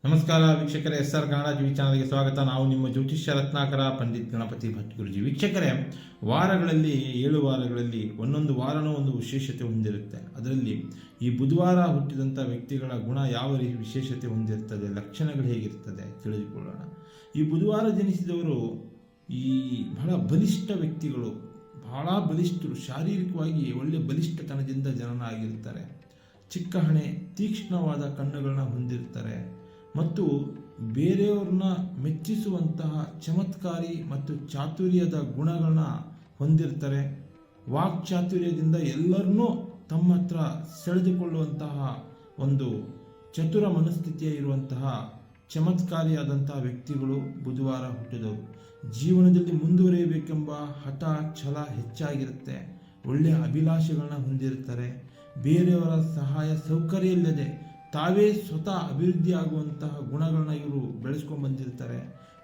ನಮಸ್ಕಾರ ವೀಕ್ಷಕರೇ, SR Kannada TV ಚಾನಲ್ಗೆ ಸ್ವಾಗತ. ನಾವು ನಿಮ್ಮ ಜ್ಯೋತಿಷ್ಯ ರತ್ನಾಕರ ಪಂಡಿತ್ ಗಣಪತಿ ಭಟ್ ಗುರುಜಿ. ವೀಕ್ಷಕರೇ, ವಾರಗಳಲ್ಲಿ 7 ವಾರಗಳಲ್ಲಿ ಒಂದೊಂದು ವಾರನೂ ಒಂದು ವಿಶೇಷತೆ ಹೊಂದಿರುತ್ತೆ. ಅದರಲ್ಲಿ ಈ ಬುಧವಾರ ಹುಟ್ಟಿದಂಥ ವ್ಯಕ್ತಿಗಳ ಗುಣ ಯಾವ ರೀತಿ ವಿಶೇಷತೆ ಹೊಂದಿರ್ತದೆ, ಲಕ್ಷಣಗಳು ಹೇಗಿರ್ತದೆ ತಿಳಿದುಕೊಳ್ಳೋಣ. ಈ ಬುಧವಾರ ಜನಿಸಿದವರು ಈ ಬಹಳ ಬಲಿಷ್ಠ ವ್ಯಕ್ತಿಗಳು, ಬಹಳ ಬಲಿಷ್ಠರು, ಶಾರೀರಿಕವಾಗಿ ಒಳ್ಳೆ ಬಲಿಷ್ಠತನದಿಂದ ಜನನ ಆಗಿರ್ತಾರೆ. ಚಿಕ್ಕ ಹಣೆ, ತೀಕ್ಷ್ಣವಾದ ಕಣ್ಣುಗಳನ್ನ ಹೊಂದಿರ್ತಾರೆ ಮತ್ತು ಬೇರೆಯವ್ರನ್ನ ಮೆಚ್ಚಿಸುವಂತಹ ಚಮತ್ಕಾರಿ ಮತ್ತು ಚಾತುರ್ಯದ ಗುಣಗಳನ್ನ ಹೊಂದಿರ್ತಾರೆ. ವಾಕ್ಚಾತುರ್ಯದಿಂದ ಎಲ್ಲರನ್ನೂ ತಮ್ಮ ಹತ್ರ ಸೆಳೆದುಕೊಳ್ಳುವಂತಹ ಒಂದು ಚತುರ ಮನಸ್ಥಿತಿಯ ಇರುವಂತಹ ಚಮತ್ಕಾರಿಯಾದಂತಹ ವ್ಯಕ್ತಿಗಳು ಬುಧವಾರ ಹುಟ್ಟಿದವರು. ಜೀವನದಲ್ಲಿ ಮುಂದುವರಿಯಬೇಕೆಂಬ ಹಠ ಛಲ ಹೆಚ್ಚಾಗಿರುತ್ತೆ. ಒಳ್ಳೆಯ ಅಭಿಲಾಷೆಗಳನ್ನ ಹೊಂದಿರ್ತಾರೆ. ಬೇರೆಯವರ ಸಹಾಯ ಸೌಕರ್ಯ ಇಲ್ಲದೆ ತಾವೇ ಸ್ವತಃ ಅಭಿವೃದ್ಧಿ ಆಗುವಂತಹ ಗುಣಗಳನ್ನ ಇವರು ಬೆಳೆಸ್ಕೊಂಡು ಬಂದಿರ್ತಾರೆ.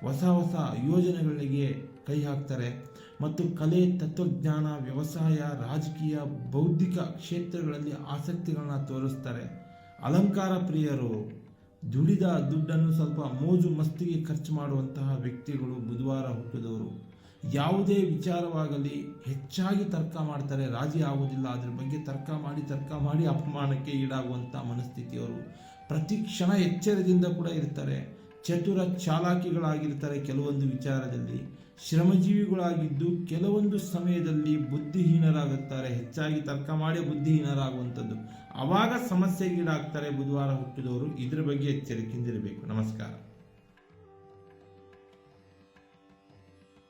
ಹೊಸ ಹೊಸ ಯೋಜನೆಗಳಿಗೆ ಕೈ ಹಾಕ್ತಾರೆ ಮತ್ತು ಕಲೆ, ತತ್ವಜ್ಞಾನ, ವ್ಯವಸಾಯ, ರಾಜಕೀಯ, ಬೌದ್ಧಿಕ ಕ್ಷೇತ್ರಗಳಲ್ಲಿ ಆಸಕ್ತಿಗಳನ್ನ ತೋರಿಸ್ತಾರೆ. ಅಲಂಕಾರ ಪ್ರಿಯರು, ದುಡಿದ ದುಡ್ಡನ್ನು ಸ್ವಲ್ಪ ಮೋಜು ಮಸ್ತಿಗೆ ಖರ್ಚು ಮಾಡುವಂತಹ ವ್ಯಕ್ತಿಗಳು ಬುಧವಾರ ಹುಟ್ಟಿದವರು. ಯಾವುದೇ ವಿಚಾರವಾಗಲಿ ಹೆಚ್ಚಾಗಿ ತರ್ಕ ಮಾಡ್ತಾರೆ, ರಾಜಿ ಆಗೋದಿಲ್ಲ. ಅದ್ರ ಬಗ್ಗೆ ತರ್ಕ ಮಾಡಿ ಅಪಮಾನಕ್ಕೆ ಈಡಾಗುವಂಥ ಮನಸ್ಥಿತಿಯವರು. ಪ್ರತಿ ಕ್ಷಣ ಎಚ್ಚರದಿಂದ ಕೂಡ ಇರ್ತಾರೆ. ಚತುರ ಚಾಲಾಕಿಗಳಾಗಿರ್ತಾರೆ. ಕೆಲವೊಂದು ವಿಚಾರದಲ್ಲಿ ಶ್ರಮಜೀವಿಗಳಾಗಿದ್ದು ಕೆಲವೊಂದು ಸಮಯದಲ್ಲಿ ಬುದ್ಧಿಹೀನರಾಗುತ್ತಾರೆ. ಹೆಚ್ಚಾಗಿ ತರ್ಕ ಮಾಡಿ ಬುದ್ಧಿಹೀನರಾಗುವಂಥದ್ದು, ಆವಾಗ ಸಮಸ್ಯೆಗೀಡಾಗ್ತಾರೆ ಬುಧವಾರ ಹುಟ್ಟಿದವರು. ಇದ್ರ ಬಗ್ಗೆ ಎಚ್ಚರಿಕೆಯಿಂದಿರಬೇಕು. ನಮಸ್ಕಾರ.